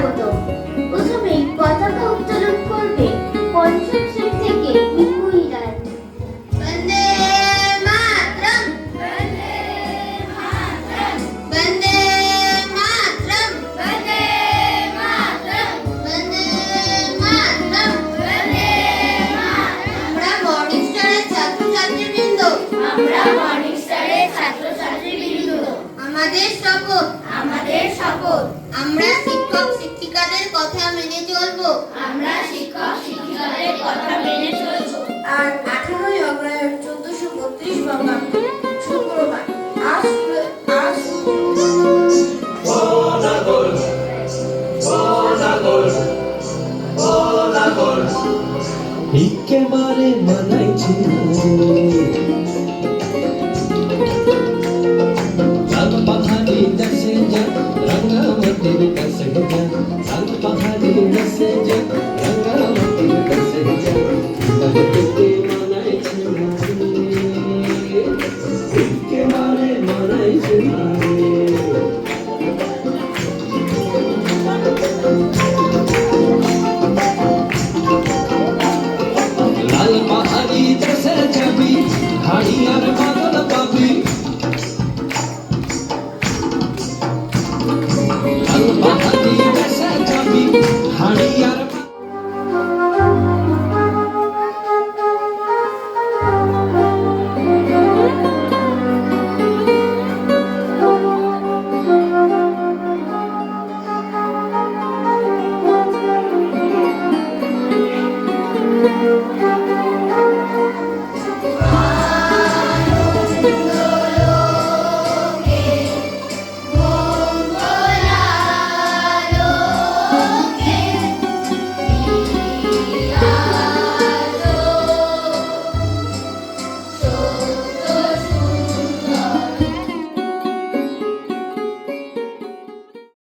স্বাগত। প্রথমেই পতাকা উত্তোলন করবে পঞ্চম শ্রেণী থেকে মিঙ্গু হিরান। বন্দে মাতরম, বন্দে মাতরম, বন্দে মাতরম, বন্দে মাতরম, বন্দে মাতরম, বন্দে মাতরম। আমরা মর্নিং স্টারের ছাত্রছাত্রীবৃন্দ, আমরা মর্নিং স্টারের ছাত্রছাত্রীবৃন্দ, আমাদের শপথ, আমাদের শপথ, আমরা শিক্ষক শিক্ষিকাদের কথা মেনে চলবো, আমরা শিক্ষক শিক্ষিকাদের কথা মেনে চলবো। আর 18ই অগ্রহায়ণ 1432 বঙ্গাব্দ শুক্রবার আজ একেবারে মানাইছে লাল পাহাড়ি দেশে যা রঙ্গাবতীর কাছে যা, লাল পাহাড়ি দেশে যা রঙ্গাবতীর কাছে যা, দেখতে মানাইছে একেবারে মানাইছে লাল পাহাড়ি দেশে যাবি হাড়ি আর বাদল পাবি, লাল পাহাড়ি দেশে যাবি হাড়ি আর আনন্দ